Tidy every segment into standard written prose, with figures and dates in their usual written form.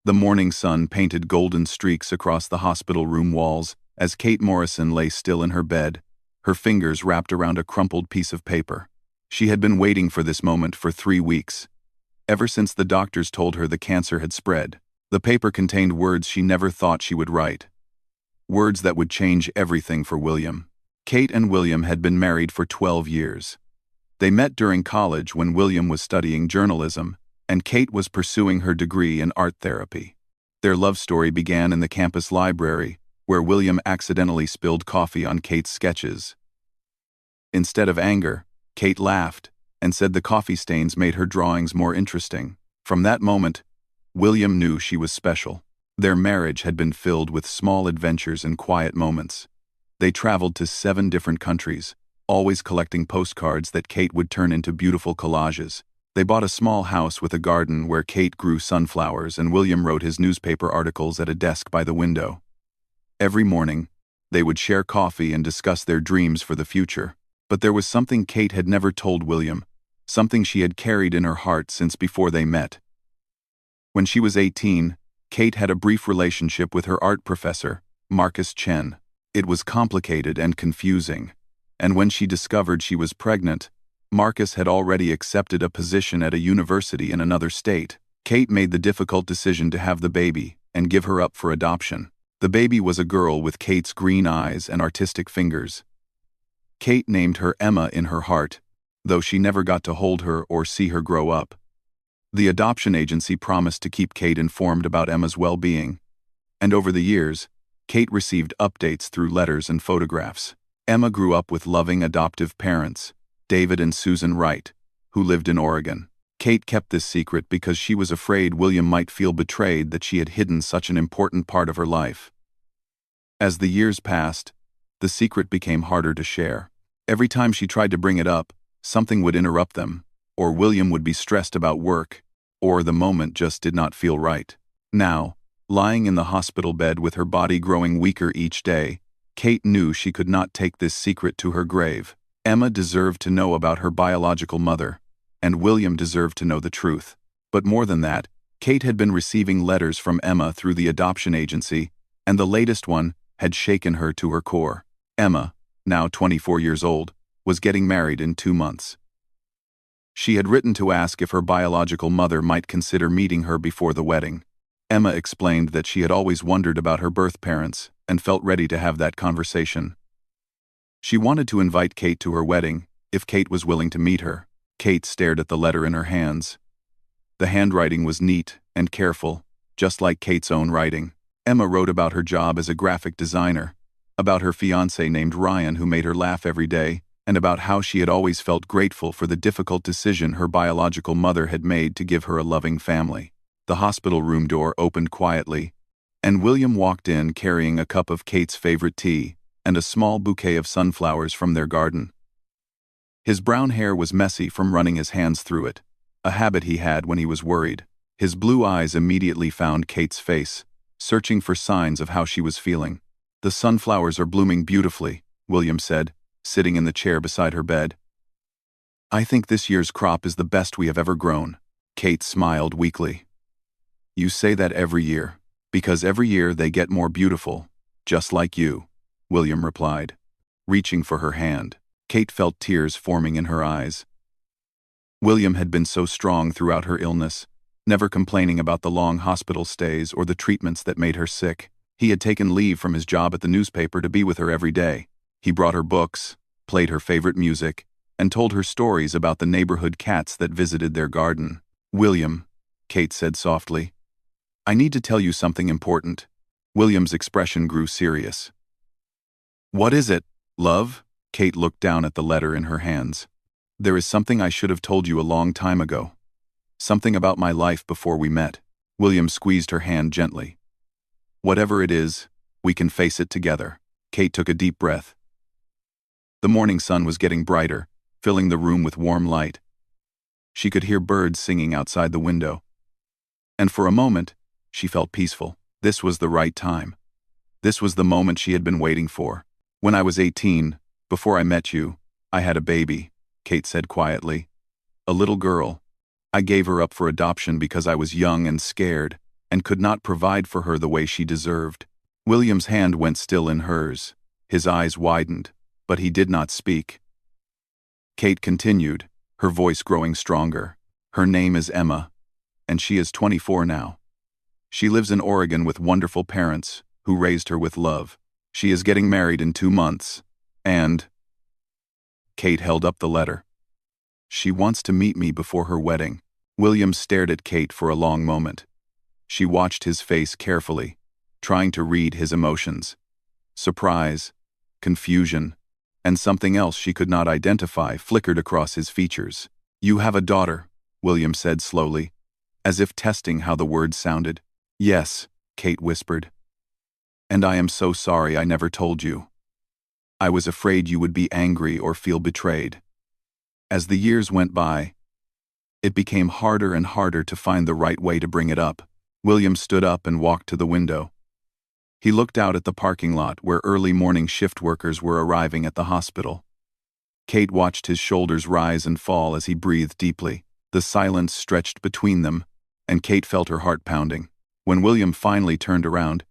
The morning sun painted golden streaks across the hospital room walls as Kate Morrison lay still in her bed, her fingers wrapped around a crumpled piece of paper. She had been waiting for this moment for 3 weeks, ever since the doctors told her the cancer had spread. The paper contained words she never thought she would write. Words that would change everything for William. Kate and William had been married for 12 years. They met during college when William was studying journalism, and Kate was pursuing her degree in art therapy. Their love story began in the campus library, where William accidentally spilled coffee on Kate's sketches. Instead of anger, Kate laughed and said the coffee stains made her drawings more interesting. From that moment, William knew she was special. Their marriage had been filled with small adventures and quiet moments. They traveled to 7 different countries, always collecting postcards that Kate would turn into beautiful collages. They bought a small house with a garden where Kate grew sunflowers and William wrote his newspaper articles at a desk by the window. Every morning, they would share coffee and discuss their dreams for the future. But there was something Kate had never told William, something she had carried in her heart since before they met. When she was 18, Kate had a brief relationship with her art professor, Marcus Chen. It was complicated and confusing, and when she discovered she was pregnant, Marcus had already accepted a position at a university in another state. Kate made the difficult decision to have the baby and give her up for adoption. The baby was a girl with Kate's green eyes and artistic fingers. Kate named her Emma in her heart, though she never got to hold her or see her grow up. The adoption agency promised to keep Kate informed about Emma's well-being, and over the years, Kate received updates through letters and photographs. Emma grew up with loving adoptive parents, David and Susan Wright, who lived in Oregon. Kate kept this secret because she was afraid William might feel betrayed that she had hidden such an important part of her life. As the years passed, the secret became harder to share. Every time she tried to bring it up, something would interrupt them, or William would be stressed about work, or the moment just did not feel right. Now, lying in the hospital bed with her body growing weaker each day, Kate knew she could not take this secret to her grave. Emma deserved to know about her biological mother, and William deserved to know the truth. But more than that, Kate had been receiving letters from Emma through the adoption agency, and the latest one had shaken her to her core. Emma, now 24 years old, was getting married in 2 months. She had written to ask if her biological mother might consider meeting her before the wedding. Emma explained that she had always wondered about her birth parents and felt ready to have that conversation. She wanted to invite Kate to her wedding, if Kate was willing to meet her. Kate stared at the letter in her hands. The handwriting was neat and careful, just like Kate's own writing. Emma wrote about her job as a graphic designer, about her fiancé named Ryan who made her laugh every day, and about how she had always felt grateful for the difficult decision her biological mother had made to give her a loving family. The hospital room door opened quietly, and William walked in carrying a cup of Kate's favorite tea and a small bouquet of sunflowers from their garden. His brown hair was messy from running his hands through it, a habit he had when he was worried. His blue eyes immediately found Kate's face, searching for signs of how she was feeling. "The sunflowers are blooming beautifully," William said, sitting in the chair beside her bed. "I think this year's crop is the best we have ever grown." Kate smiled weakly. "You say that every year, because every year they get more beautiful, just like you," William replied, reaching for her hand. Kate felt tears forming in her eyes. William had been so strong throughout her illness, never complaining about the long hospital stays or the treatments that made her sick. He had taken leave from his job at the newspaper to be with her every day. He brought her books, played her favorite music, and told her stories about the neighborhood cats that visited their garden. "William," Kate said softly, "I need to tell you something important." William's expression grew serious. "What is it, love?" Kate looked down at the letter in her hands. "There is something I should have told you a long time ago. Something about my life before we met." William squeezed her hand gently. "Whatever it is, we can face it together." Kate took a deep breath. The morning sun was getting brighter, filling the room with warm light. She could hear birds singing outside the window. And for a moment, she felt peaceful. This was the right time. This was the moment she had been waiting for. "When I was 18, before I met you, I had a baby," Kate said quietly. "A little girl. I gave her up for adoption because I was young and scared, and could not provide for her the way she deserved. William's hand went still in hers. His eyes widened, but he did not speak. Kate continued, her voice growing stronger. Her name is Emma, and she is 24 now. She lives in Oregon with wonderful parents who raised her with love. She is getting married in 2 months, and... Kate held up the letter. She wants to meet me before her wedding. William stared at Kate for a long moment. She watched his face carefully, trying to read his emotions. Surprise, confusion, and something else she could not identify flickered across his features. "You have a daughter," William said slowly, as if testing how the words sounded. "Yes," Kate whispered. "And I am so sorry I never told you. I was afraid you would be angry or feel betrayed." As the years went by, it became harder and harder to find the right way to bring it up. William stood up and walked to the window. He looked out at the parking lot where early morning shift workers were arriving at the hospital. Kate watched his shoulders rise and fall as he breathed deeply. The silence stretched between them, and Kate felt her heart pounding. When William finally turned around,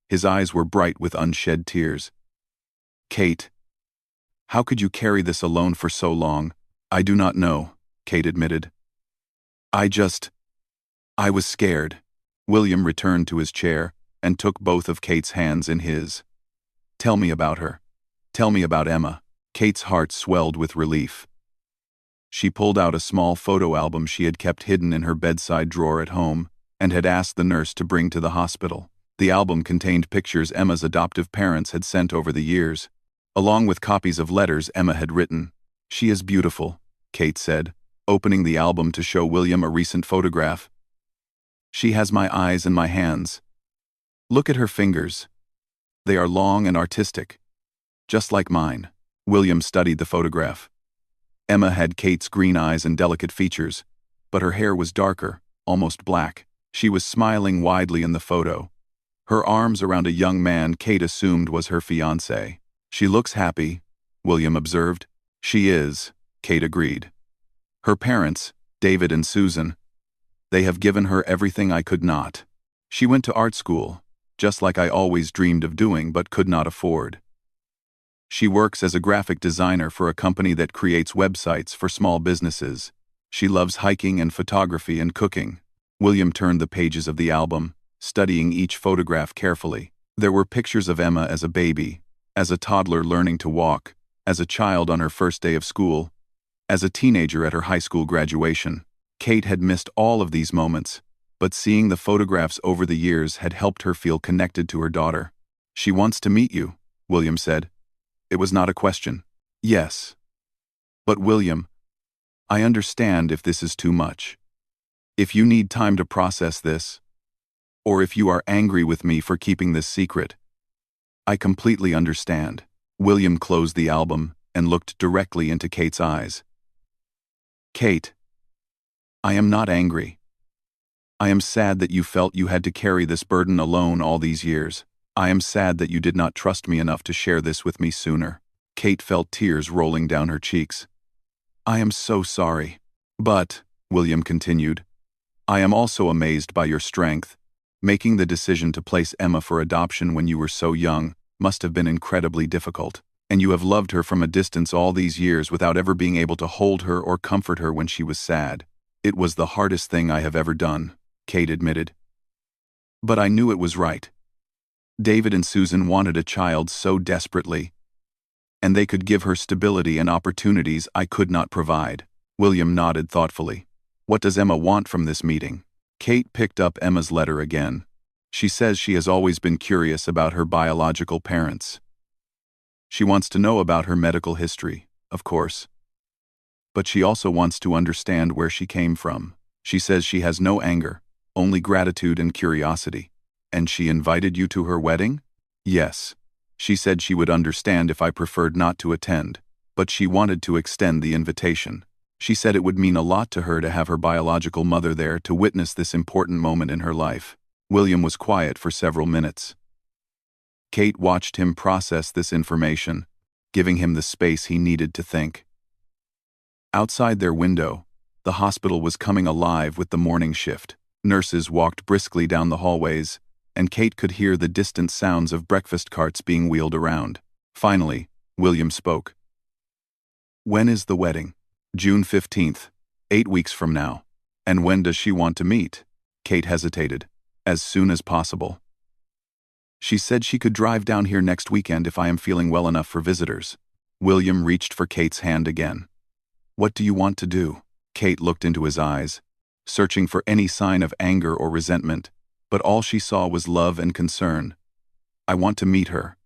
his eyes were bright with unshed tears. "Kate, how could you carry this alone for so long?" "I do not know," Kate admitted. I was scared." William returned to his chair and took both of Kate's hands in his. "Tell me about her. Tell me about Emma." Kate's heart swelled with relief. She pulled out a small photo album she had kept hidden in her bedside drawer at home and had asked the nurse to bring to the hospital. The album contained pictures Emma's adoptive parents had sent over the years, along with copies of letters Emma had written. "She is beautiful," Kate said, opening the album to show William a recent photograph. "She has my eyes and my hands. Look at her fingers. They are long and artistic, just like mine." William studied the photograph. Emma had Kate's green eyes and delicate features, but her hair was darker, almost black. She was smiling widely in the photo, her arms around a young man Kate assumed was her fiancé. "She looks happy," William observed. "She is," Kate agreed. "Her parents, David and Susan, they have given her everything I could not. She went to art school, just like I always dreamed of doing but could not afford. She works as a graphic designer for a company that creates websites for small businesses. She loves hiking and photography and cooking." William turned the pages of the album, studying each photograph carefully. There were pictures of Emma as a baby, as a toddler learning to walk, as a child on her first day of school, as a teenager at her high school graduation. Kate had missed all of these moments, but seeing the photographs over the years had helped her feel connected to her daughter. "She wants to meet you," William said. It was not a question. "Yes. But William, I understand if this is too much. If you need time to process this, or if you are angry with me for keeping this secret, I completely understand." William closed the album and looked directly into Kate's eyes. "Kate, I am not angry. I am sad that you felt you had to carry this burden alone all these years. I am sad that you did not trust me enough to share this with me sooner." Kate felt tears rolling down her cheeks. "I am so sorry. But," William continued, "I am also amazed by your strength. Making the decision to place Emma for adoption when you were so young must have been incredibly difficult, and you have loved her from a distance all these years without ever being able to hold her or comfort her when she was sad." "It was the hardest thing I have ever done," Kate admitted. "But I knew it was right. David and Susan wanted a child so desperately, and they could give her stability and opportunities I could not provide." William nodded thoughtfully. "What does Emma want from this meeting?" Kate picked up Emma's letter again. She says she has always been curious about her biological parents. She wants to know about her medical history, of course. But she also wants to understand where she came from. She says she has no anger, only gratitude and curiosity. "And she invited you to her wedding?" "Yes. She said she would understand if I preferred not to attend, but she wanted to extend the invitation. She said it would mean a lot to her to have her biological mother there to witness this important moment in her life." William was quiet for several minutes. Kate watched him process this information, giving him the space he needed to think. Outside their window, the hospital was coming alive with the morning shift. Nurses walked briskly down the hallways, and Kate could hear the distant sounds of breakfast carts being wheeled around. Finally, William spoke. "When is the wedding?" "June 15th, 8 weeks from now." "And when does she want to meet?" Kate hesitated. "As soon as possible. She said she could drive down here next weekend if I am feeling well enough for visitors." William reached for Kate's hand again. "What do you want to do?" Kate looked into his eyes, searching for any sign of anger or resentment, but all she saw was love and concern. "I want to meet her.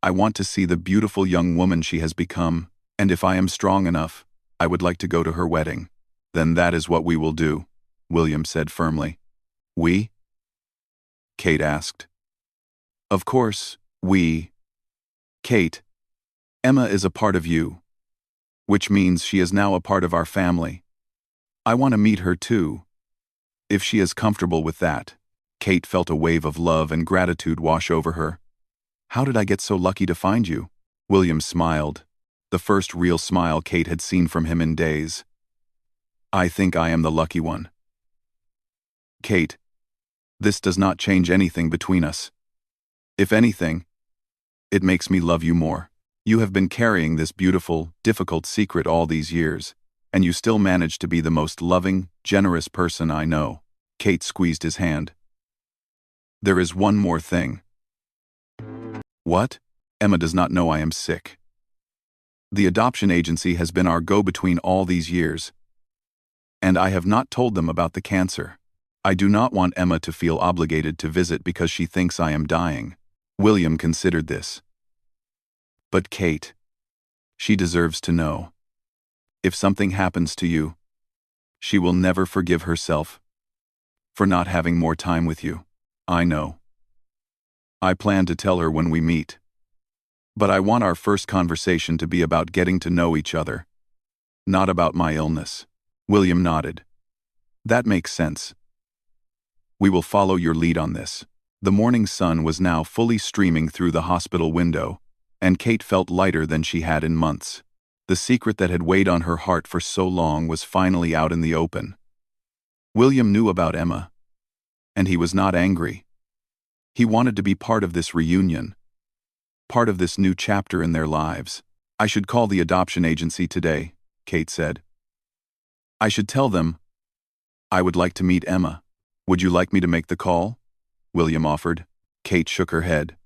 I want to see the beautiful young woman she has become, and if I am strong enough, I would like to go to her wedding." "Then that is what we will do," William said firmly. "We?" Kate asked. "Of course, we. Kate, Emma is a part of you, which means she is now a part of our family. I want to meet her too, if she is comfortable with that." Kate felt a wave of love and gratitude wash over her. "How did I get so lucky to find you?" William smiled, the first real smile Kate had seen from him in days. "I think I am the lucky one." "Kate, this does not change anything between us. If anything, it makes me love you more. You have been carrying this beautiful, difficult secret all these years, and you still manage to be the most loving, generous person I know." Kate squeezed his hand. "There is one more thing." "What?" "Emma does not know I am sick. The adoption agency has been our go-between all these years, and I have not told them about the cancer. I do not want Emma to feel obligated to visit because she thinks I am dying." William considered this. "But Kate, she deserves to know. If something happens to you, she will never forgive herself for not having more time with you." "I know. I plan to tell her when we meet. But I want our first conversation to be about getting to know each other, not about my illness." William nodded. "That makes sense. We will follow your lead on this." The morning sun was now fully streaming through the hospital window, and Kate felt lighter than she had in months. The secret that had weighed on her heart for so long was finally out in the open. William knew about Emma, and he was not angry. He wanted to be part of this reunion, part of this new chapter in their lives. "I should call the adoption agency today," Kate said. "I should tell them I would like to meet Emma." "Would you like me to make the call?" William offered. Kate shook her head.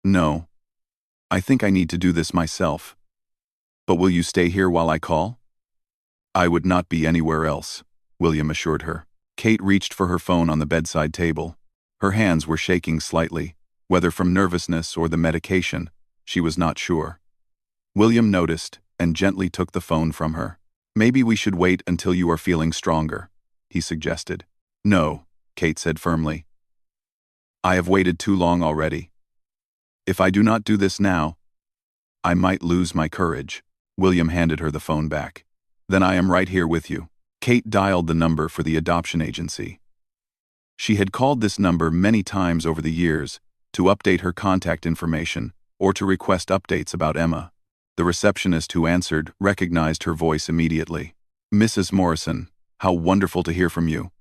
"No. I think I need to do this myself. But will you stay here while I call?" "I would not be anywhere else," William assured her. Kate reached for her phone on the bedside table. Her hands were shaking slightly, whether from nervousness or the medication, she was not sure. William noticed and gently took the phone from her. "Maybe we should wait until you are feeling stronger," he suggested. "No," Kate said firmly. "I have waited too long already. If I do not do this now, I might lose my courage." William handed her the phone back. "Then I am right here with you." Kate dialed the number for the adoption agency. She had called this number many times over the years to update her contact information or to request updates about Emma. The receptionist who answered recognized her voice immediately. "Mrs. Morrison, how wonderful to hear from you.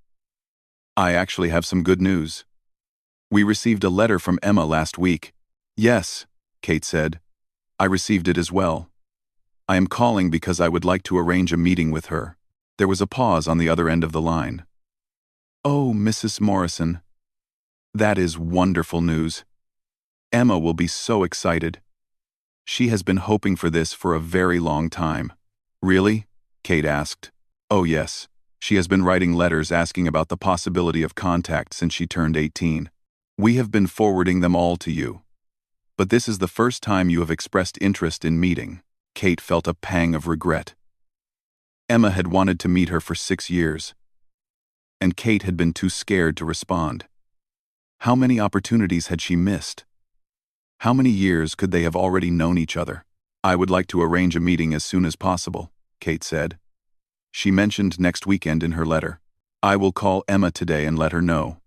I actually have some good news. We received a letter from Emma last week." "Yes," Kate said. "I received it as well. I am calling because I would like to arrange a meeting with her." There was a pause on the other end of the line. "Oh, Mrs. Morrison, that is wonderful news. Emma will be so excited. She has been hoping for this for a very long time." "Really?" Kate asked. "Oh yes. She has been writing letters asking about the possibility of contact since she turned 18. We have been forwarding them all to you. But this is the first time you have expressed interest in meeting." Kate felt a pang of regret. Emma had wanted to meet her for 6 years, and Kate had been too scared to respond. How many opportunities had she missed? How many years could they have already known each other? "I would like to arrange a meeting as soon as possible," Kate said. She mentioned next weekend in her letter. "I will call Emma today and let her know.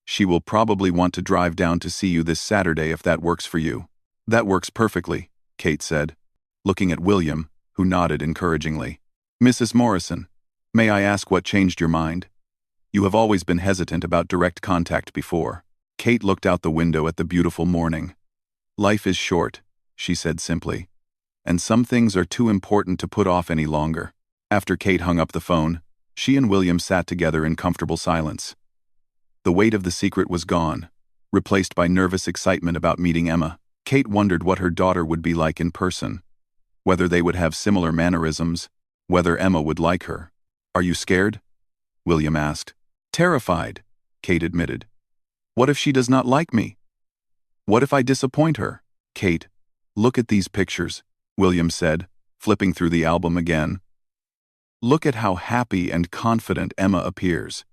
She will probably want to drive down to see you this Saturday if that works for you." "That works perfectly," Kate said, looking at William, who nodded encouragingly. "Mrs. Morrison, may I ask what changed your mind?" You have always been hesitant about direct contact before." Kate looked out the window at the beautiful morning. "Life is short," she said simply, "and some things are too important to put off any longer." After Kate hung up the phone, she and William sat together in comfortable silence. The weight of the secret was gone, replaced by nervous excitement about meeting Emma. Kate wondered what her daughter would be like in person, whether they would have similar mannerisms, whether Emma would like her. "Are you scared?" William asked. "Terrified," Kate admitted. "What if she does not like me? What if I disappoint her?" "Kate, look at these pictures," William said, flipping through the album again. "Look at how happy and confident Emma appears.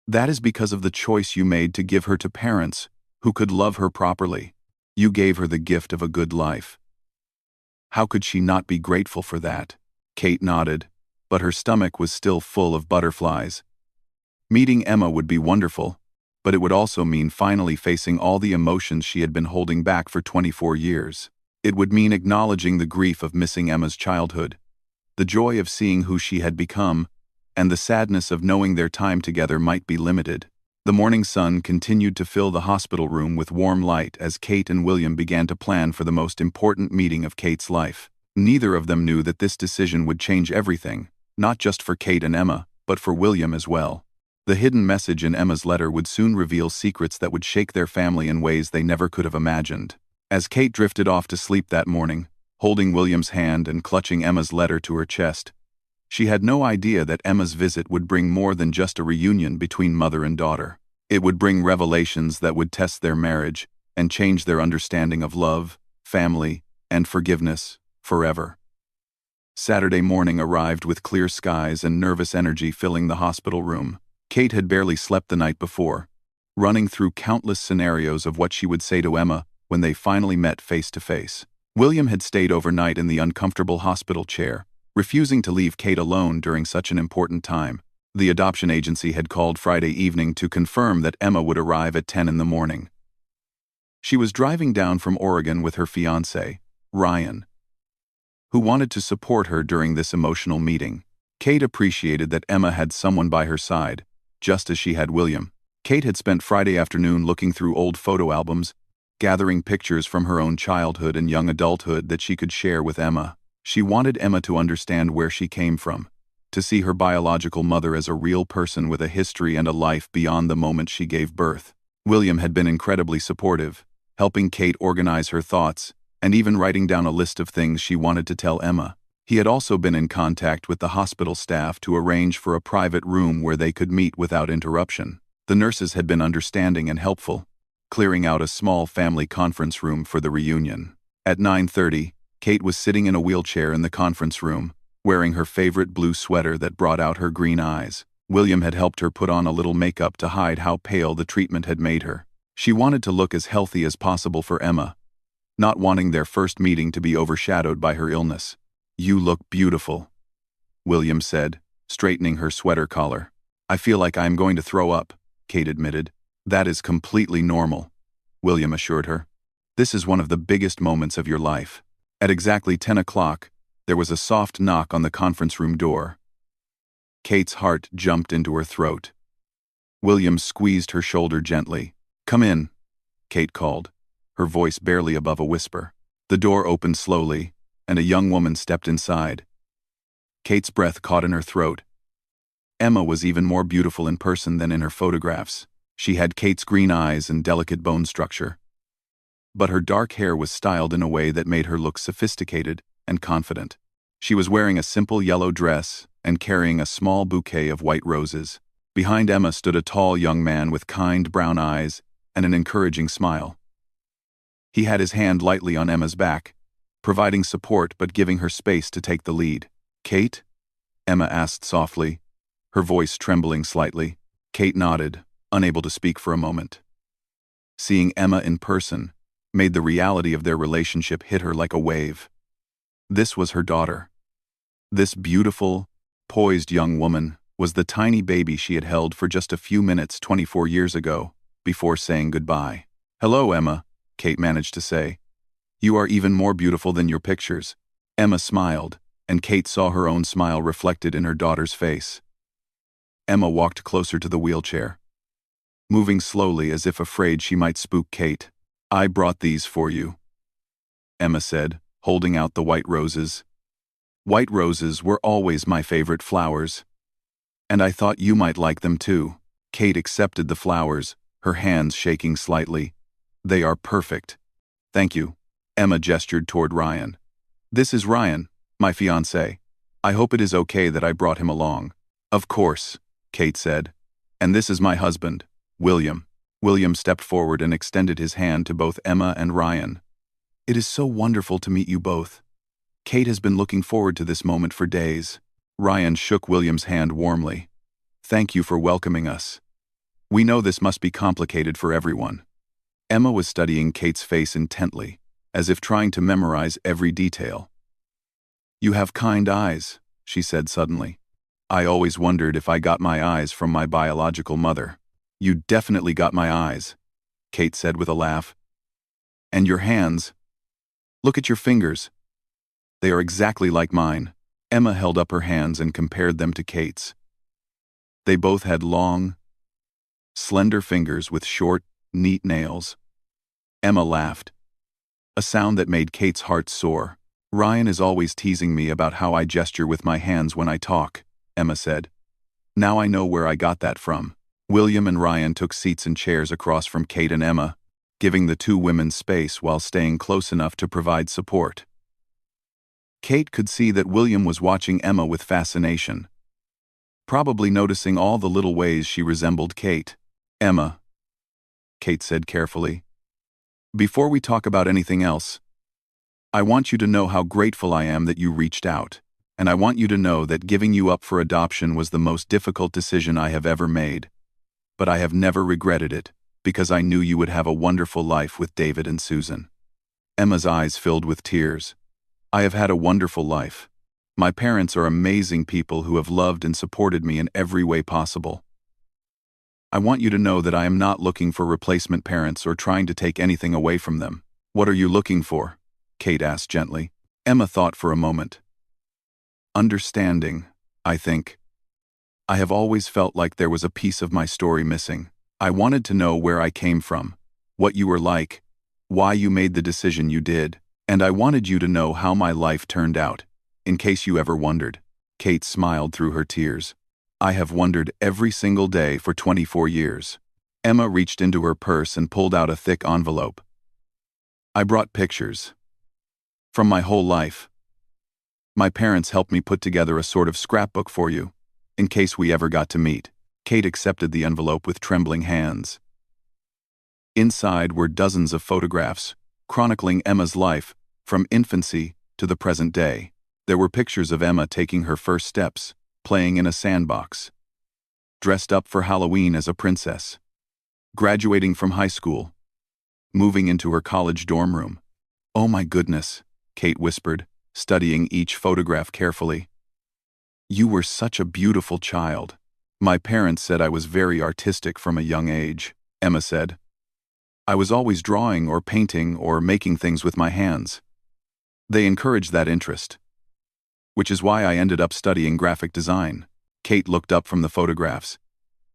That is because of the choice you made to give her to parents who could love her properly. You gave her the gift of a good life. How could she not be grateful for that?" Kate nodded, but her stomach was still full of butterflies. Meeting Emma would be wonderful, but it would also mean finally facing all the emotions she had been holding back for 24 years. It would mean acknowledging the grief of missing Emma's childhood, the joy of seeing who she had become, and the sadness of knowing their time together might be limited. The morning sun continued to fill the hospital room with warm light as Kate and William began to plan for the most important meeting of Kate's life. Neither of them knew that this decision would change everything, not just for Kate and Emma, but for William as well. The hidden message in Emma's letter would soon reveal secrets that would shake their family in ways they never could have imagined. As Kate drifted off to sleep that morning, holding William's hand and clutching Emma's letter to her chest, she had no idea that Emma's visit would bring more than just a reunion between mother and daughter. It would bring revelations that would test their marriage and change their understanding of love, family, and forgiveness forever. Saturday morning arrived with clear skies and nervous energy filling the hospital room. Kate had barely slept the night before, running through countless scenarios of what she would say to Emma when they finally met face to face. William had stayed overnight in the uncomfortable hospital chair, refusing to leave Kate alone during such an important time. The adoption agency had called Friday evening to confirm that Emma would arrive at 10 in the morning. She was driving down from Oregon with her fiancé, Ryan, who wanted to support her during this emotional meeting. Kate appreciated that Emma had someone by her side, just as she had William. Kate had spent Friday afternoon looking through old photo albums, gathering pictures from her own childhood and young adulthood that she could share with Emma. She wanted Emma to understand where she came from, to see her biological mother as a real person with a history and a life beyond the moment she gave birth. William had been incredibly supportive, helping Kate organize her thoughts, and even writing down a list of things she wanted to tell Emma. He had also been in contact with the hospital staff to arrange for a private room where they could meet without interruption. The nurses had been understanding and helpful, clearing out a small family conference room for the reunion. At 9:30, Kate was sitting in a wheelchair in the conference room, wearing her favorite blue sweater that brought out her green eyes. William had helped her put on a little makeup to hide how pale the treatment had made her. She wanted to look as healthy as possible for Emma, not wanting their first meeting to be overshadowed by her illness. "You look beautiful," William said, straightening her sweater collar. "I feel like I am going to throw up," Kate admitted. "That is completely normal," William assured her. "This is one of the biggest moments of your life." At exactly 10 o'clock, there was a soft knock on the conference room door. Kate's heart jumped into her throat. William squeezed her shoulder gently. "Come in," Kate called, her voice barely above a whisper. The door opened slowly, and a young woman stepped inside. Kate's breath caught in her throat. Emma was even more beautiful in person than in her photographs. She had Kate's green eyes and delicate bone structure, but her dark hair was styled in a way that made her look sophisticated and confident. She was wearing a simple yellow dress and carrying a small bouquet of white roses. Behind Emma stood a tall young man with kind brown eyes and an encouraging smile. He had his hand lightly on Emma's back, providing support but giving her space to take the lead. "Kate?" Emma asked softly, her voice trembling slightly. Kate nodded, unable to speak for a moment. Seeing Emma in person made the reality of their relationship hit her like a wave. This was her daughter. This beautiful, poised young woman was the tiny baby she had held for just a few minutes 24 years ago, before saying goodbye. "Hello, Emma," Kate managed to say. "You are even more beautiful than your pictures." Emma smiled, and Kate saw her own smile reflected in her daughter's face. Emma walked closer to the wheelchair, moving slowly as if afraid she might spook Kate. "I brought these for you," Emma said, holding out the white roses. "White roses were always my favorite flowers. And I thought you might like them too." Kate accepted the flowers, her hands shaking slightly. "They are perfect." "Thank you." Emma gestured toward Ryan. "This is Ryan, my fiancé. I hope it is okay that I brought him along." "Of course," Kate said. "And this is my husband, William." William stepped forward and extended his hand to both Emma and Ryan. "It is so wonderful to meet you both. Kate has been looking forward to this moment for days." Ryan shook William's hand warmly. "Thank you for welcoming us. We know this must be complicated for everyone." Emma was studying Kate's face intently, as if trying to memorize every detail. "You have kind eyes," she said suddenly. "I always wondered if I got my eyes from my biological mother." "You definitely got my eyes," Kate said with a laugh. "And your hands. Look at your fingers. They are exactly like mine." Emma held up her hands and compared them to Kate's. They both had long, slender fingers with short, neat nails. Emma laughed, a sound that made Kate's heart soar. "Ryan is always teasing me about how I gesture with my hands when I talk," Emma said. "Now I know where I got that from." William and Ryan took seats in chairs across from Kate and Emma, giving the two women space while staying close enough to provide support. Kate could see that William was watching Emma with fascination, probably noticing all the little ways she resembled Kate. "Emma," Kate said carefully, "before we talk about anything else, I want you to know how grateful I am that you reached out, and I want you to know that giving you up for adoption was the most difficult decision I have ever made. But I have never regretted it, because I knew you would have a wonderful life with David and Susan." Emma's eyes filled with tears. "I have had a wonderful life. My parents are amazing people who have loved and supported me in every way possible. I want you to know that I am not looking for replacement parents or trying to take anything away from them." "What are you looking for?" Kate asked gently. Emma thought for a moment. "Understanding, I think. I have always felt like there was a piece of my story missing. I wanted to know where I came from, what you were like, why you made the decision you did, and I wanted you to know how my life turned out, in case you ever wondered." Kate smiled through her tears. "I have wondered every single day for 24 years. Emma reached into her purse and pulled out a thick envelope. "I brought pictures. From my whole life. My parents helped me put together a sort of scrapbook for you, in case we ever got to meet." Kate accepted the envelope with trembling hands. Inside were dozens of photographs, chronicling Emma's life, from infancy to the present day. There were pictures of Emma taking her first steps, playing in a sandbox, dressed up for Halloween as a princess, graduating from high school, moving into her college dorm room. "Oh my goodness," Kate whispered, studying each photograph carefully. "You were such a beautiful child." "My parents said I was very artistic from a young age," Emma said. "I was always drawing or painting or making things with my hands. They encouraged that interest, which is why I ended up studying graphic design." Kate looked up from the photographs.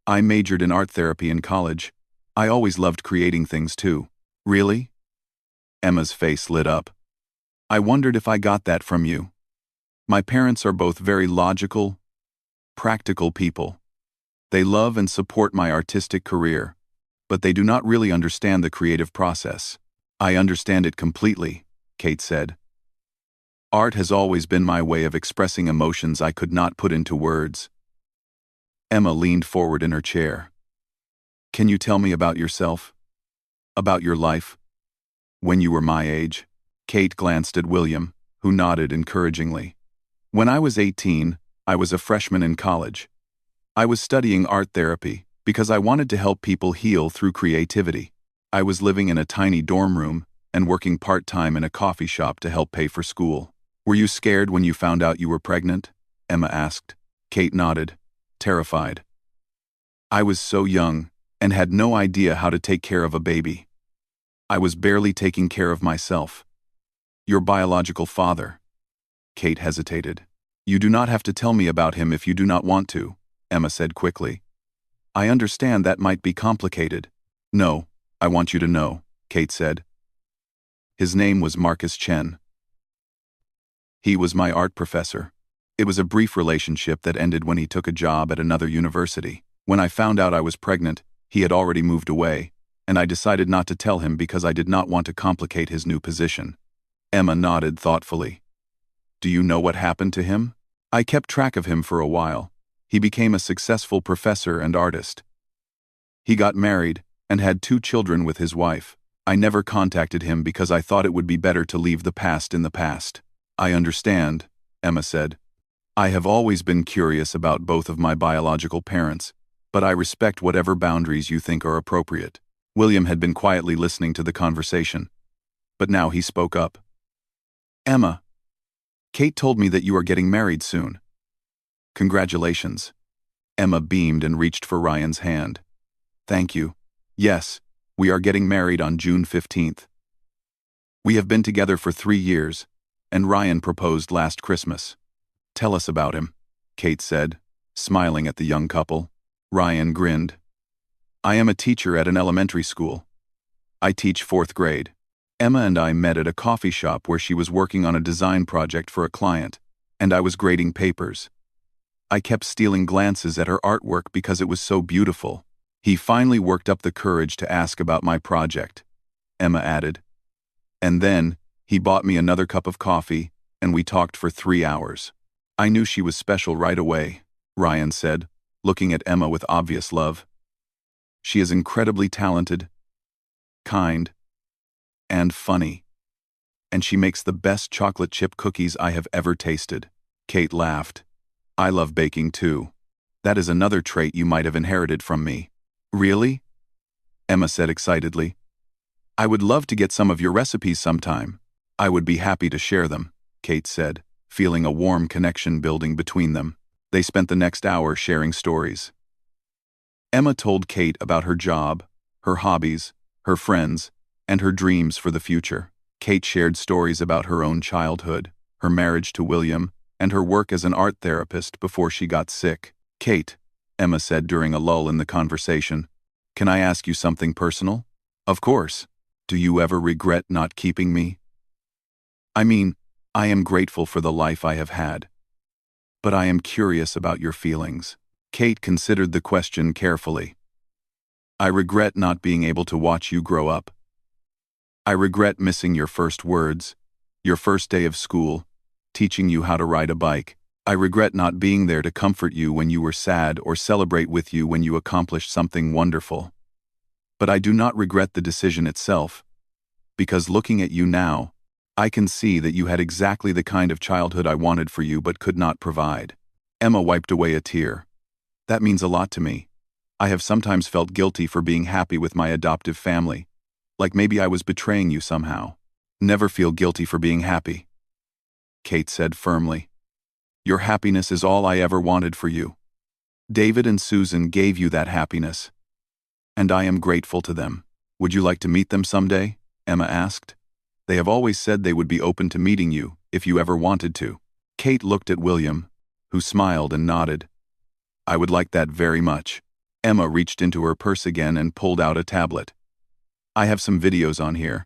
"I majored in art therapy in college. I always loved creating things too." "Really?" Emma's face lit up. "I wondered if I got that from you. My parents are both very logical, practical people. They love and support my artistic career, but they do not really understand the creative process." "I understand it completely," Kate said. "Art has always been my way of expressing emotions I could not put into words." Emma leaned forward in her chair. "Can you tell me about yourself? About your life? When you were my age?" Kate glanced at William, who nodded encouragingly. "When I was 18, I was a freshman in college. I was studying art therapy because I wanted to help people heal through creativity. I was living in a tiny dorm room and working part-time in a coffee shop to help pay for school." "Were you scared when you found out you were pregnant?" Emma asked. Kate nodded, terrified. "I was so young and had no idea how to take care of a baby. I was barely taking care of myself." "Your biological father," Kate hesitated. "You do not have to tell me about him if you do not want to." Emma said quickly. I understand that might be complicated. No, I want you to know, Kate said. His name was Marcus Chen. He was my art professor. It was a brief relationship that ended when he took a job at another university. When I found out I was pregnant, he had already moved away, and I decided not to tell him because I did not want to complicate his new position. Emma nodded thoughtfully. Do you know what happened to him? I kept track of him for a while. He became a successful professor and artist. He got married and had 2 children with his wife. I never contacted him because I thought it would be better to leave the past in the past. I understand, Emma said. I have always been curious about both of my biological parents, but I respect whatever boundaries you think are appropriate. William had been quietly listening to the conversation, but now he spoke up. Emma, Kate told me that you are getting married soon. Congratulations. Emma beamed and reached for Ryan's hand. Thank you. Yes, we are getting married on June 15th. We have been together for 3 years, and Ryan proposed last Christmas. Tell us about him, Kate said, smiling at the young couple. Ryan grinned. I am a teacher at an elementary school. I teach 4th grade. Emma and I met at a coffee shop where she was working on a design project for a client, and I was grading papers. I kept stealing glances at her artwork because it was so beautiful. He finally worked up the courage to ask about my project, Emma added. And then, he bought me another cup of coffee, and we talked for 3 hours. I knew she was special right away, Ryan said, looking at Emma with obvious love. She is incredibly talented, kind, and funny. And she makes the best chocolate chip cookies I have ever tasted. Kate laughed. I love baking too. That is another trait you might have inherited from me. Really? Emma said excitedly. I would love to get some of your recipes sometime. I would be happy to share them, Kate said, feeling a warm connection building between them. They spent the next hour sharing stories. Emma told Kate about her job, her hobbies, her friends, and her dreams for the future. Kate shared stories about her own childhood, her marriage to William, and her work as an art therapist before she got sick. Kate, Emma said during a lull in the conversation, can I ask you something personal? Of course. Do you ever regret not keeping me? I mean, I am grateful for the life I have had. But I am curious about your feelings. Kate considered the question carefully. I regret not being able to watch you grow up. I regret missing your first words, your first day of school, teaching you how to ride a bike. I regret not being there to comfort you when you were sad or celebrate with you when you accomplished something wonderful. But I do not regret the decision itself, because looking at you now, I can see that you had exactly the kind of childhood I wanted for you but could not provide. Emma wiped away a tear. That means a lot to me. I have sometimes felt guilty for being happy with my adoptive family, like maybe I was betraying you somehow. Never feel guilty for being happy, Kate said firmly. Your happiness is all I ever wanted for you. David and Susan gave you that happiness, and I am grateful to them. Would you like to meet them someday? Emma asked. They have always said they would be open to meeting you if you ever wanted to. Kate looked at William, who smiled and nodded. I would like that very much. Emma reached into her purse again and pulled out a tablet. I have some videos on here,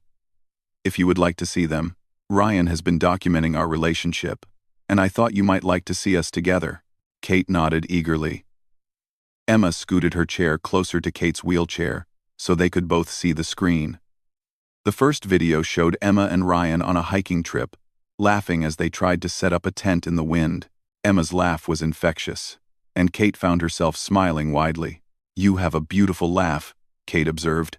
if you would like to see them. Ryan has been documenting our relationship, and I thought you might like to see us together. Kate nodded eagerly. Emma scooted her chair closer to Kate's wheelchair so they could both see the screen. The first video showed Emma and Ryan on a hiking trip, laughing as they tried to set up a tent in the wind. Emma's laugh was infectious, and Kate found herself smiling widely. You have a beautiful laugh, Kate observed.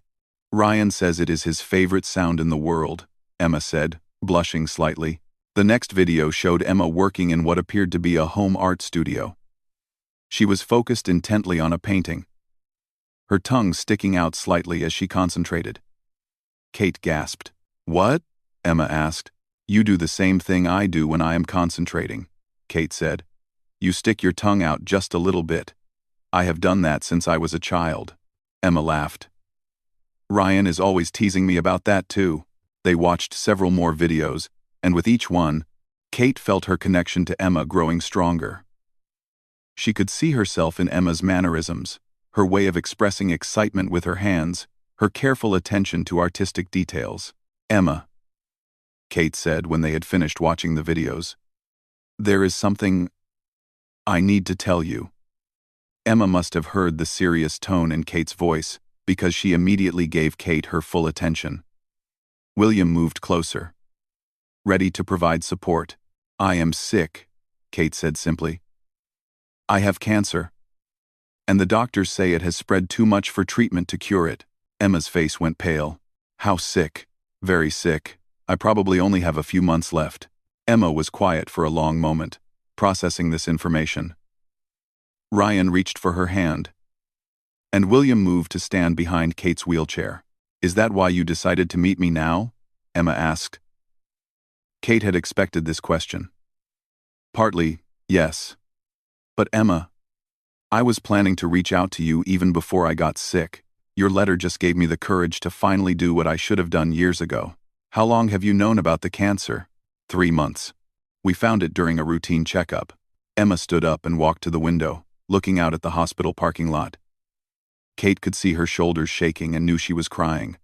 Ryan says it is his favorite sound in the world, Emma said, blushing slightly. The next video showed Emma working in what appeared to be a home art studio. She was focused intently on a painting, her tongue sticking out slightly as she concentrated. Kate gasped. What? Emma asked. You do the same thing I do when I am concentrating, Kate said. You stick your tongue out just a little bit. I have done that since I was a child. Emma laughed. Ryan is always teasing me about that too. They watched several more videos, and with each one, Kate felt her connection to Emma growing stronger. She could see herself in Emma's mannerisms, her way of expressing excitement with her hands, her careful attention to artistic details. "Emma," Kate said when they had finished watching the videos, "there is something I need to tell you." Emma must have heard the serious tone in Kate's voice, because she immediately gave Kate her full attention. William moved closer, ready to provide support. "I am sick," Kate said simply. "I have cancer, and the doctors say it has spread too much for treatment to cure it." Emma's face went pale. "How sick?" "Very sick. I probably only have a few months left." Emma was quiet for a long moment, processing this information. Ryan reached for her hand, and William moved to stand behind Kate's wheelchair. "Is that why you decided to meet me now?" Emma asked. Kate had expected this question. "Partly, yes. But Emma, I was planning to reach out to you even before I got sick. Your letter just gave me the courage to finally do what I should have done years ago." "How long have you known about the cancer?" 3 months. We found it during a routine checkup." Emma stood up and walked to the window, looking out at the hospital parking lot. Kate could see her shoulders shaking and knew she was crying.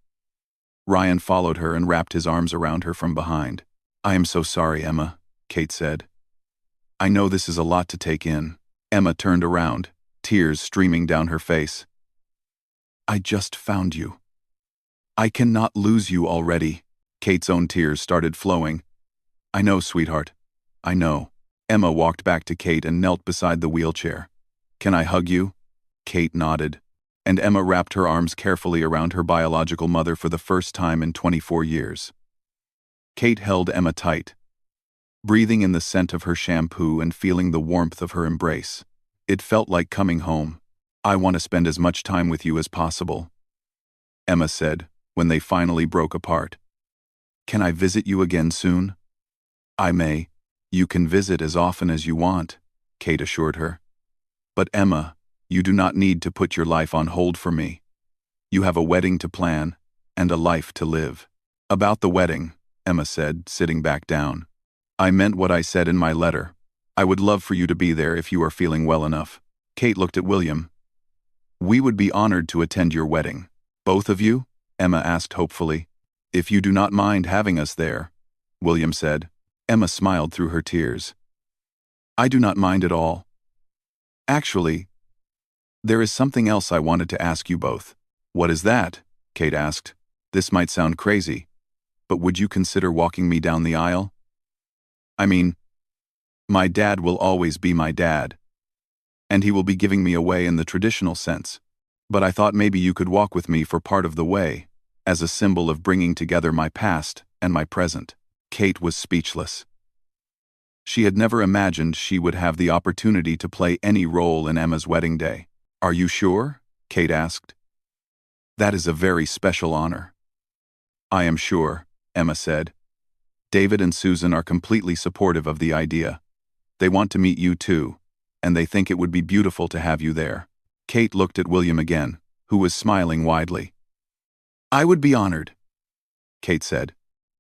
Ryan followed her and wrapped his arms around her from behind. "I am so sorry, Emma," Kate said. "I know this is a lot to take in." Emma turned around, tears streaming down her face. "I just found you. I cannot lose you already." Kate's own tears started flowing. "I know, sweetheart. I know." Emma walked back to Kate and knelt beside the wheelchair. "Can I hug you?" Kate nodded, and Emma wrapped her arms carefully around her biological mother for the first time in 24 years. Kate held Emma tight, breathing in the scent of her shampoo and feeling the warmth of her embrace. It felt like coming home. "I want to spend as much time with you as possible," Emma said when they finally broke apart. "Can I visit you again soon?" "I may. You can visit as often as you want," Kate assured her. "But Emma, you do not need to put your life on hold for me. You have a wedding to plan and a life to live." "About the wedding," Emma said, sitting back down. "I meant what I said in my letter. I would love for you to be there if you are feeling well enough." Kate looked at William. "We would be honored to attend your wedding." "Both of you?" Emma asked hopefully. "If you do not mind having us there," William said. Emma smiled through her tears. "I do not mind at all. Actually, there is something else I wanted to ask you both." "What is that?" Kate asked. "This might sound crazy, but would you consider walking me down the aisle? I mean, my dad will always be my dad, and he will be giving me away in the traditional sense. But I thought maybe you could walk with me for part of the way, as a symbol of bringing together my past and my present." Kate was speechless. She had never imagined she would have the opportunity to play any role in Emma's wedding day. "Are you sure?" Kate asked. "That is a very special honor." "I am sure," Emma said. "David and Susan are completely supportive of the idea. They want to meet you too, and they think it would be beautiful to have you there." Kate looked at William again, who was smiling widely. "I would be honored," Kate said.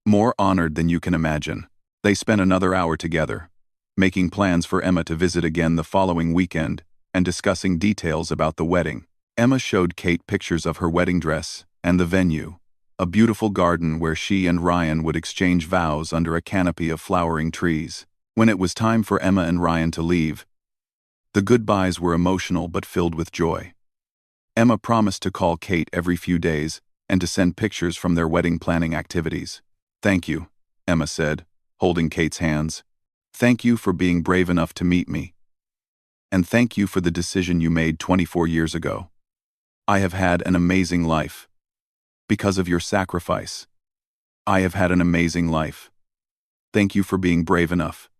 "More honored than you can imagine." They spent another hour together, making plans for Emma to visit again the following weekend and discussing details about the wedding. Emma showed Kate pictures of her wedding dress and the venue, a beautiful garden where she and Ryan would exchange vows under a canopy of flowering trees. When it was time for Emma and Ryan to leave, the goodbyes were emotional but filled with joy. Emma promised to call Kate every few days and to send pictures from their wedding planning activities. "Thank you," Emma said, holding Kate's hands. "Thank you for being brave enough to meet me. And thank you for the decision you made 24 years ago. I have had an amazing life. Because of your sacrifice. I have had an amazing life. Thank you for being brave enough.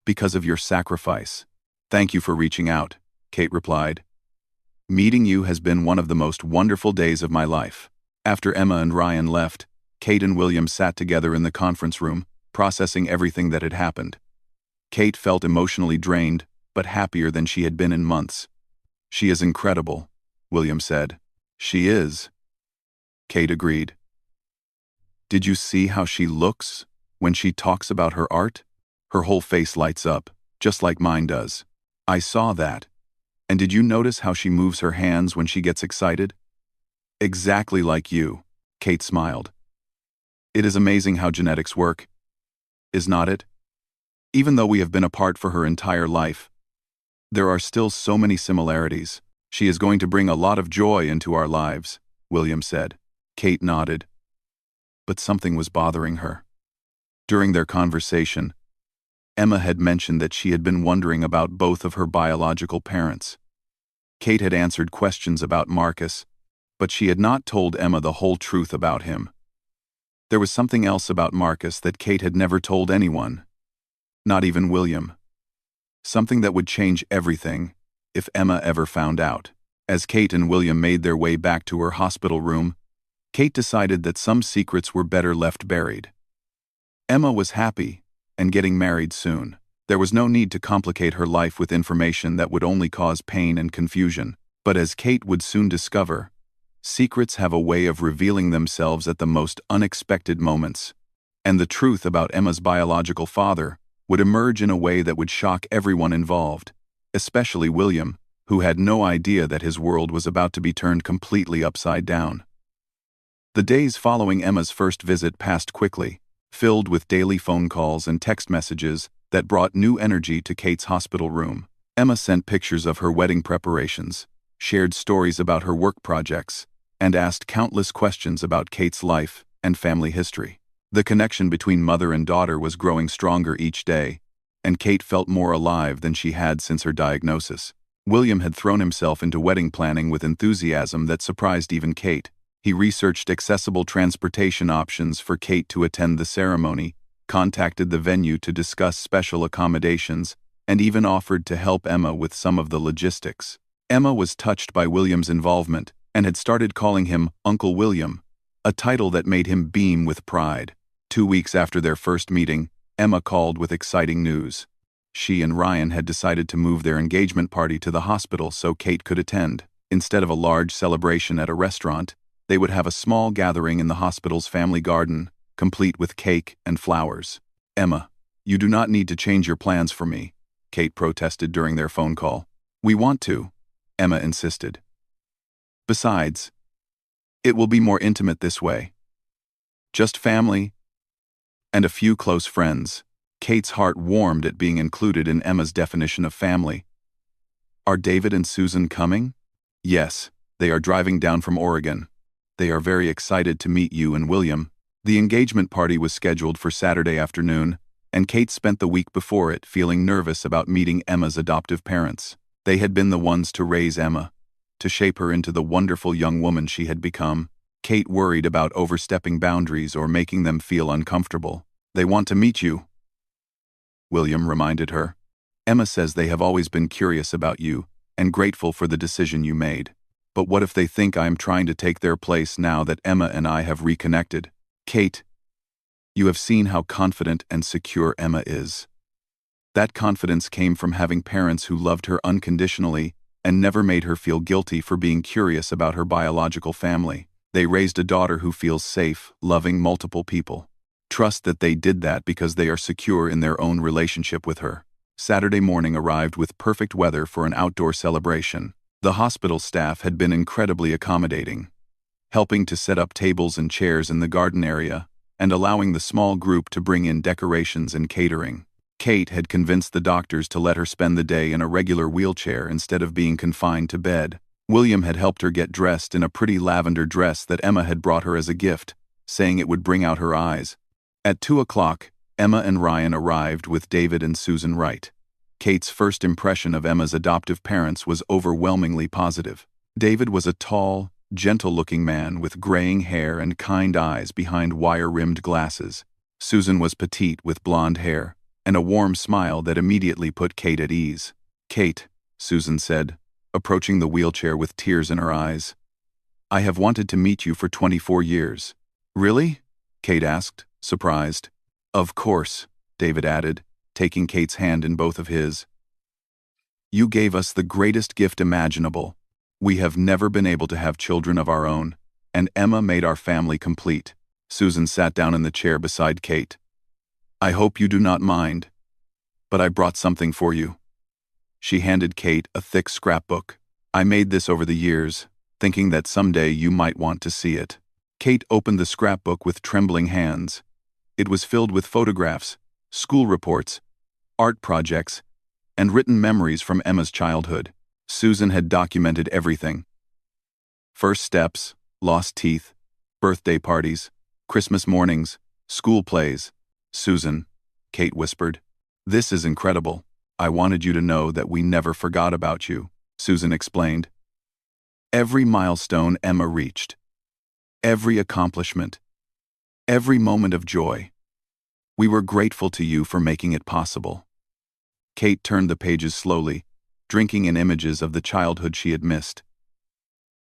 Because of your sacrifice. Thank you for reaching out," Kate replied. "Meeting you has been one of the most wonderful days of my life." After Emma and Ryan left, Kate and William sat together in the conference room, processing everything that had happened. Kate felt emotionally drained, but happier than she had been in months. "She is incredible," William said. "She is," Kate agreed. "Did you see how she looks when she talks about her art? Her whole face lights up, just like mine does. I saw that. And did you notice how she moves her hands when she gets excited? Exactly like you, Kate smiled. It is amazing how genetics work, is not it? Even though we have been apart for her entire life, there are still so many similarities. She is going to bring a lot of joy into our lives, William said. Kate nodded. But something was bothering her. During their conversation, Emma had mentioned that she had been wondering about both of her biological parents. Kate had answered questions about Marcus, but she had not told Emma the whole truth about him. There was something else about Marcus that Kate had never told anyone, not even William. Something that would change everything if Emma ever found out. As Kate and William made their way back to her hospital room, Kate decided that some secrets were better left buried. Emma was happy and getting married soon. There was no need to complicate her life with information that would only cause pain and confusion. But as Kate would soon discover, secrets have a way of revealing themselves at the most unexpected moments. And the truth about Emma's biological father would emerge in a way that would shock everyone involved, especially William, who had no idea that his world was about to be turned completely upside down. The days following Emma's first visit passed quickly, filled with daily phone calls and text messages that brought new energy to Kate's hospital room. Emma sent pictures of her wedding preparations, shared stories about her work projects, and asked countless questions about Kate's life and family history. The connection between mother and daughter was growing stronger each day, and Kate felt more alive than she had since her diagnosis. William had thrown himself into wedding planning with enthusiasm that surprised even Kate. He researched accessible transportation options for Kate to attend the ceremony, contacted the venue to discuss special accommodations, and even offered to help Emma with some of the logistics. Emma was touched by William's involvement and had started calling him Uncle William, a title that made him beam with pride. 2 weeks after their first meeting, Emma called with exciting news. She and Ryan had decided to move their engagement party to the hospital so Kate could attend. Instead of a large celebration at a restaurant, they would have a small gathering in the hospital's family garden, complete with cake and flowers. Emma, you do not need to change your plans for me, Kate protested during their phone call. We want to, Emma insisted. Besides, it will be more intimate this way. Just family and a few close friends. Kate's heart warmed at being included in Emma's definition of family. Are David and Susan coming? Yes, they are driving down from Oregon. They are very excited to meet you and William. The engagement party was scheduled for Saturday afternoon, and Kate spent the week before it feeling nervous about meeting Emma's adoptive parents. They had been the ones to raise Emma, to shape her into the wonderful young woman she had become. Kate worried about overstepping boundaries or making them feel uncomfortable. They want to meet you, William reminded her. Emma says they have always been curious about you and grateful for the decision you made. But what if they think I am trying to take their place now that Emma and I have reconnected? Kate, you have seen how confident and secure Emma is. That confidence came from having parents who loved her unconditionally and never made her feel guilty for being curious about her biological family. They raised a daughter who feels safe, loving multiple people. Trust that they did that because they are secure in their own relationship with her. Saturday morning arrived with perfect weather for an outdoor celebration. The hospital staff had been incredibly accommodating, helping to set up tables and chairs in the garden area and allowing the small group to bring in decorations and catering. Kate had convinced the doctors to let her spend the day in a regular wheelchair instead of being confined to bed. William had helped her get dressed in a pretty lavender dress that Emma had brought her as a gift, saying it would bring out her eyes. At 2 o'clock, Emma and Ryan arrived with David and Susan Wright. Kate's first impression of Emma's adoptive parents was overwhelmingly positive. David was a tall, gentle-looking man with graying hair and kind eyes behind wire-rimmed glasses. Susan was petite with blonde hair and a warm smile that immediately put Kate at ease. Kate, Susan said, approaching the wheelchair with tears in her eyes. I have wanted to meet you for 24 years. Really? Kate asked, surprised. Of course, David added, taking Kate's hand in both of his. You gave us the greatest gift imaginable. We have never been able to have children of our own, and Emma made our family complete. Susan sat down in the chair beside Kate. I hope you do not mind, but I brought something for you. She handed Kate a thick scrapbook. "I made this over the years, thinking that someday you might want to see it." Kate opened the scrapbook with trembling hands. It was filled with photographs, school reports, art projects, and written memories from Emma's childhood. Susan had documented everything. First steps, lost teeth, birthday parties, Christmas mornings, school plays. "Susan," Kate whispered, "this is incredible. I wanted you to know that we never forgot about you," Susan explained. Every milestone Emma reached, every accomplishment, every moment of joy. "We were grateful to you for making it possible." Kate turned the pages slowly, drinking in images of the childhood she had missed.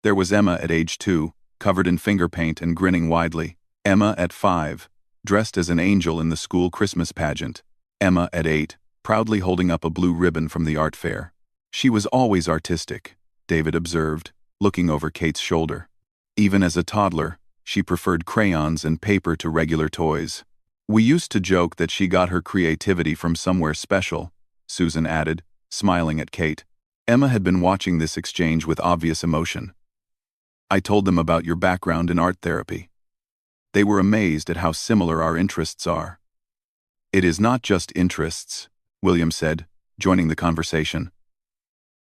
There was Emma at age 2, covered in finger paint and grinning widely. Emma at 5, dressed as an angel in the school Christmas pageant. Emma at 8, proudly holding up a blue ribbon from the art fair. "She was always artistic," David observed, looking over Kate's shoulder. "Even as a toddler, she preferred crayons and paper to regular toys. We used to joke that she got her creativity from somewhere special," Susan added, smiling at Kate. Emma had been watching this exchange with obvious emotion. "I told them about your background in art therapy. They were amazed at how similar our interests are." "It is not just interests," William said, joining the conversation.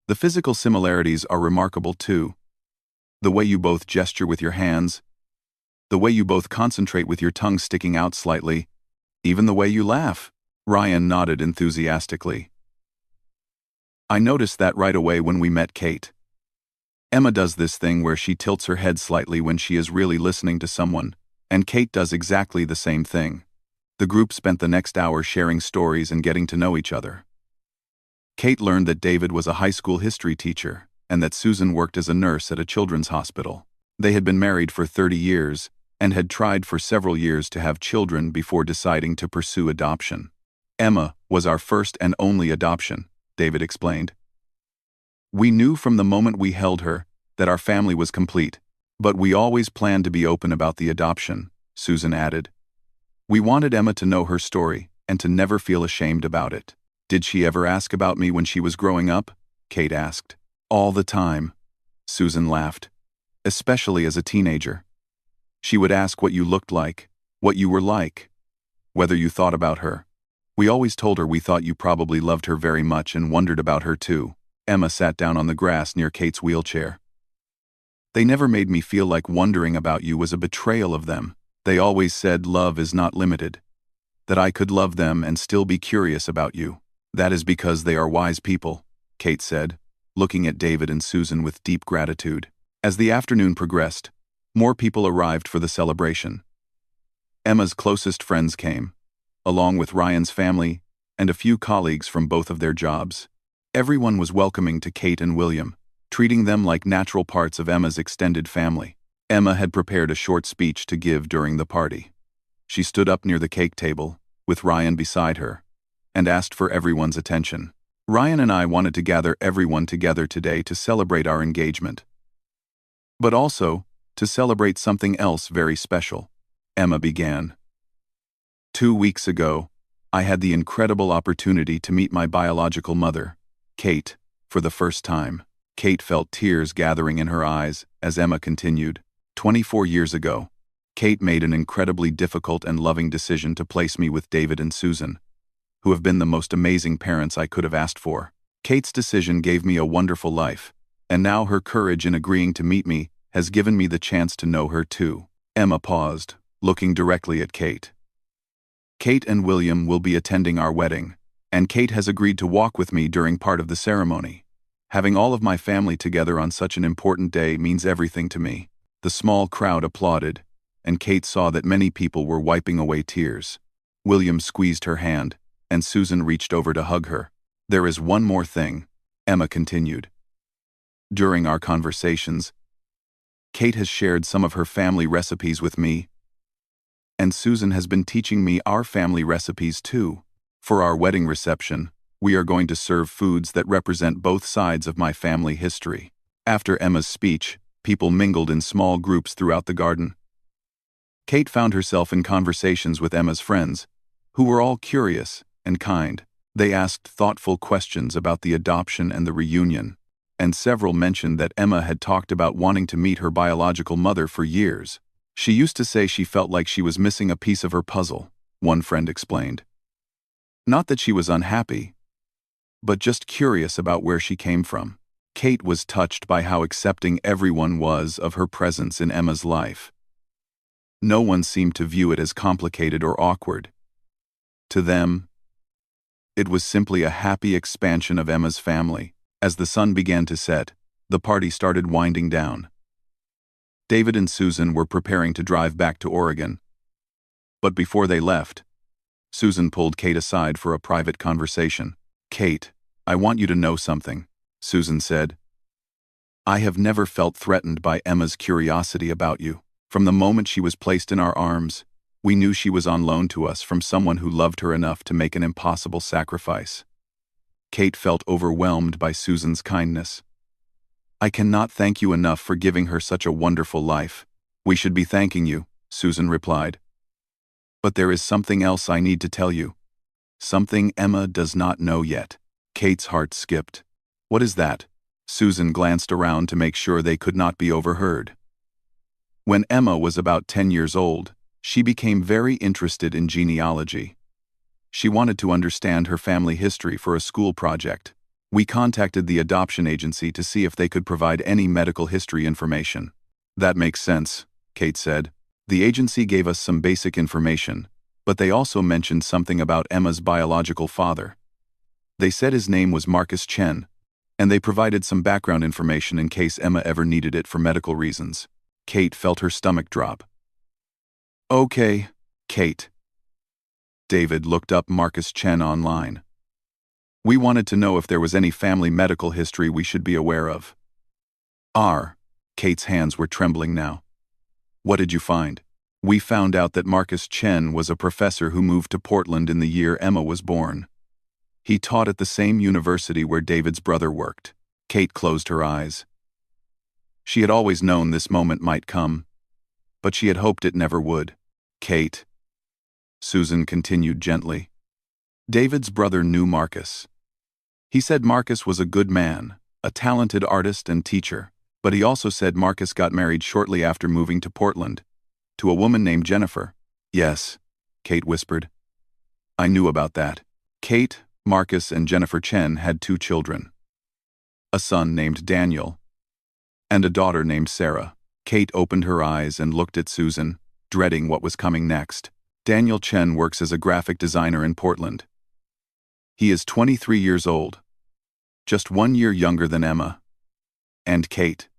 "The physical similarities are remarkable too. The way you both gesture with your hands, the way you both concentrate with your tongue sticking out slightly, even the way you laugh." Ryan nodded enthusiastically. "I noticed that right away when we met Kate. Emma does this thing where she tilts her head slightly when she is really listening to someone, and Kate does exactly the same thing." The group spent the next hour sharing stories and getting to know each other. Kate learned that David was a high school history teacher, and that Susan worked as a nurse at a children's hospital. They had been married for 30 years, and had tried for several years to have children before deciding to pursue adoption. "Emma was our first and only adoption," David explained. "We knew from the moment we held her that our family was complete, but we always planned to be open about the adoption," Susan added. "We wanted Emma to know her story and to never feel ashamed about it." "Did she ever ask about me when she was growing up?" Kate asked. "All the time," Susan laughed, "especially as a teenager. She would ask what you looked like, what you were like, whether you thought about her. We always told her we thought you probably loved her very much and wondered about her too." Emma sat down on the grass near Kate's wheelchair. "They never made me feel like wondering about you was a betrayal of them. They always said love is not limited, that I could love them and still be curious about you. That is because they are wise people," Kate said, looking at David and Susan with deep gratitude. As the afternoon progressed, more people arrived for the celebration. Emma's closest friends came, along with Ryan's family and a few colleagues from both of their jobs. Everyone was welcoming to Kate and William, treating them like natural parts of Emma's extended family. Emma had prepared a short speech to give during the party. She stood up near the cake table, with Ryan beside her, and asked for everyone's attention. "Ryan and I wanted to gather everyone together today to celebrate our engagement, but also to celebrate something else very special," Emma began. 2 weeks ago, I had the incredible opportunity to meet my biological mother, Kate, for the first time." Kate felt tears gathering in her eyes as Emma continued. 24 years ago, Kate made an incredibly difficult and loving decision to place me with David and Susan, who have been the most amazing parents I could have asked for. Kate's decision gave me a wonderful life, and now her courage in agreeing to meet me has given me the chance to know her too." Emma paused, looking directly at Kate. "Kate and William will be attending our wedding, and Kate has agreed to walk with me during part of the ceremony. Having all of my family together on such an important day means everything to me." The small crowd applauded, and Kate saw that many people were wiping away tears. William squeezed her hand, and Susan reached over to hug her. "There is one more thing," Emma continued. "During our conversations, Kate has shared some of her family recipes with me, and Susan has been teaching me our family recipes too. For our wedding reception, we are going to serve foods that represent both sides of my family history." After Emma's speech, people mingled in small groups throughout the garden. Kate found herself in conversations with Emma's friends, who were all curious and kind. They asked thoughtful questions about the adoption and the reunion, and several mentioned that Emma had talked about wanting to meet her biological mother for years. She used to say she felt like she was missing a piece of her puzzle, one friend explained. Not that she was unhappy, but just curious about where she came from. Kate was touched by how accepting everyone was of her presence in Emma's life. No one seemed to view it as complicated or awkward. To them, it was simply a happy expansion of Emma's family. As the sun began to set, the party started winding down. David and Susan were preparing to drive back to Oregon. But before they left, Susan pulled Kate aside for a private conversation. "Kate, I want you to know something," Susan said. "I have never felt threatened by Emma's curiosity about you. From the moment she was placed in our arms, we knew she was on loan to us from someone who loved her enough to make an impossible sacrifice." Kate felt overwhelmed by Susan's kindness. "I cannot thank you enough for giving her such a wonderful life." "We should be thanking you," Susan replied. "But there is something else I need to tell you. Something Emma does not know yet." Kate's heart skipped. "What is that?" Susan glanced around to make sure they could not be overheard. When Emma was about 10 years old, she became very interested in genealogy. She wanted to understand her family history for a school project. "We contacted the adoption agency to see if they could provide any medical history information." "That makes sense," Kate said. "The agency gave us some basic information, but they also mentioned something about Emma's biological father. They said his name was Marcus Chen, and they provided some background information in case Emma ever needed it for medical reasons." Kate felt her stomach drop. "Okay, Kate." David looked up Marcus Chen online. "We wanted to know if there was any family medical history we should be aware of." Kate's hands were trembling now. "What did you find?" "We found out that Marcus Chen was a professor who moved to Portland in the year Emma was born. He taught at the same university where David's brother worked." Kate closed her eyes. She had always known this moment might come, but she had hoped it never would. "Kate," Susan continued gently, "David's brother knew Marcus. He said Marcus was a good man, a talented artist and teacher, but he also said Marcus got married shortly after moving to Portland, to a woman named Jennifer." "Yes," Kate whispered. "I knew about that." Kate, Marcus, and Jennifer Chen had 2 children. A son named Daniel, and a daughter named Sarah. Kate opened her eyes and looked at Susan, dreading what was coming next. "Daniel Chen works as a graphic designer in Portland. He is 23 years old, just 1 year younger than Emma. And Kate,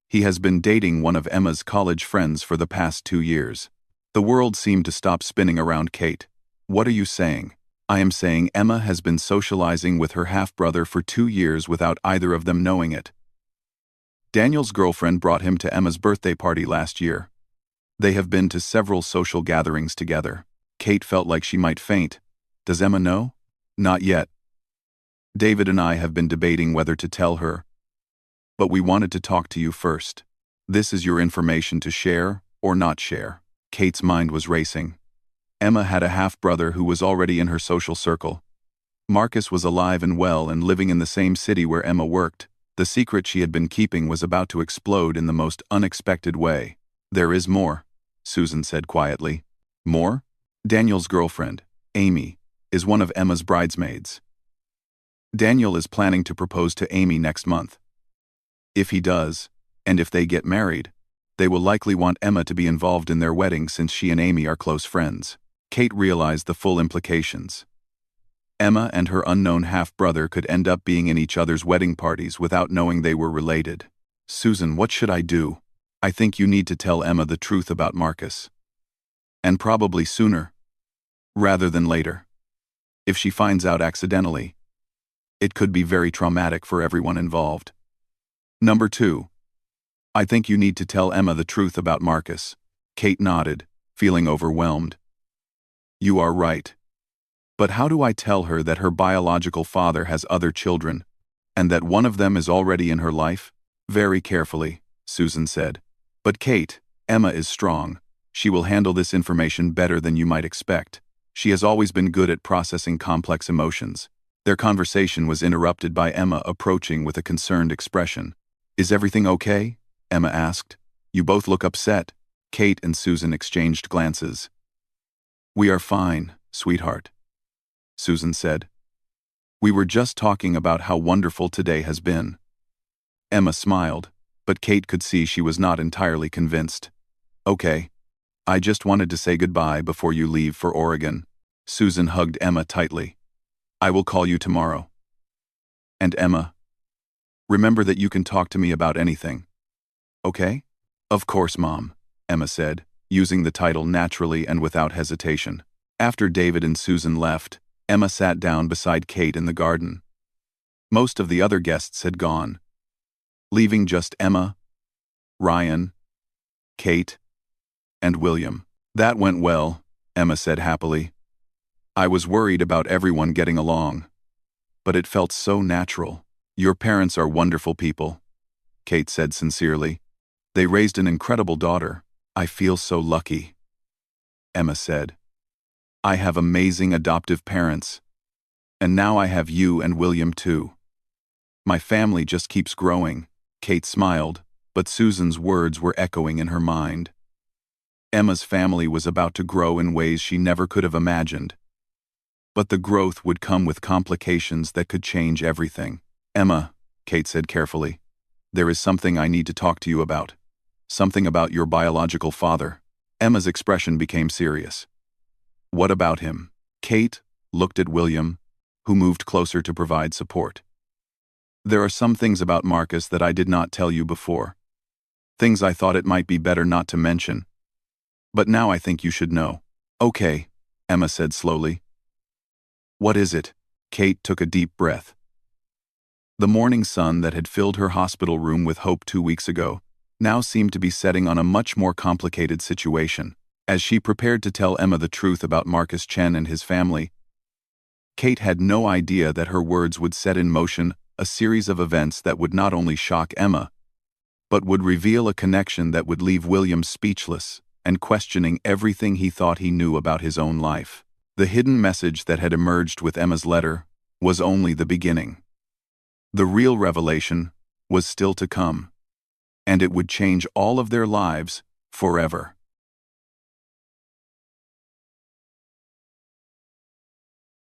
he has been dating one of Emma's college friends for the past 2 years." The world seemed to stop spinning around Kate. "What are you saying?" "I am saying Emma has been socializing with her half-brother for 2 years without either of them knowing it. Daniel's girlfriend brought him to Emma's birthday party last year. They have been to several social gatherings together." Kate felt like she might faint. "Does Emma know?" "Not yet. David and I have been debating whether to tell her, but we wanted to talk to you first. This is your information to share or not share." Kate's mind was racing. Emma had a half-brother who was already in her social circle. Marcus was alive and well and living in the same city where Emma worked. The secret she had been keeping was about to explode in the most unexpected way. "There is more," Susan said quietly. "More?" "Daniel's girlfriend, Amy, is one of Emma's bridesmaids. Daniel is planning to propose to Amy next month. If he does, and if they get married, they will likely want Emma to be involved in their wedding since she and Amy are close friends." Kate realized the full implications. Emma and her unknown half-brother could end up being in each other's wedding parties without knowing they were related. "Susan, what should I do?" "I think you need to tell Emma the truth about Marcus. And probably sooner, rather than later. If she finds out accidentally, it could be very traumatic for everyone involved. Number 2. I think you need to tell Emma the truth about Marcus." Kate nodded, feeling overwhelmed. "You are right. But how do I tell her that her biological father has other children, and that one of them is already in her life?" "Very carefully," Susan said. "But Kate, Emma is strong. She will handle this information better than you might expect. She has always been good at processing complex emotions. Their conversation was interrupted by Emma approaching with a concerned expression. "Is everything okay?" Emma asked. "You both look upset." Kate and Susan exchanged glances. "We are fine, sweetheart," Susan said. "We were just talking about how wonderful today has been." Emma smiled, but Kate could see she was not entirely convinced. "Okay. I just wanted to say goodbye before you leave for Oregon." Susan hugged Emma tightly. "I will call you tomorrow." "And Emma, remember that you can talk to me about anything. Okay?" "Of course, Mom," Emma said, using the title naturally and without hesitation. After David and Susan left, Emma sat down beside Kate in the garden. Most of the other guests had gone, leaving just Emma, Ryan, Kate, and William. "That went well," Emma said happily. "I was worried about everyone getting along, but it felt so natural." "Your parents are wonderful people," Kate said sincerely. "They raised an incredible daughter. I feel so lucky." Emma said, "I have amazing adoptive parents, and now I have you and William too. My family just keeps growing." Kate smiled, but Susan's words were echoing in her mind. Emma's family was about to grow in ways she never could have imagined. But the growth would come with complications that could change everything. "Emma," Kate said carefully, "there is something I need to talk to you about. Something about your biological father." Emma's expression became serious. "What about him?" Kate looked at William, who moved closer to provide support. "There are some things about Marcus that I did not tell you before. Things I thought it might be better not to mention. But now I think you should know." "Okay," Emma said slowly. "What is it?" Kate took a deep breath. The morning sun that had filled her hospital room with hope 2 weeks ago now seemed to be setting on a much more complicated situation. As she prepared to tell Emma the truth about Marcus Chen and his family, Kate had no idea that her words would set in motion a series of events that would not only shock Emma, but would reveal a connection that would leave William speechless and questioning everything he thought he knew about his own life. The hidden message that had emerged with Emma's letter was only the beginning. The real revelation was still to come, and it would change all of their lives forever.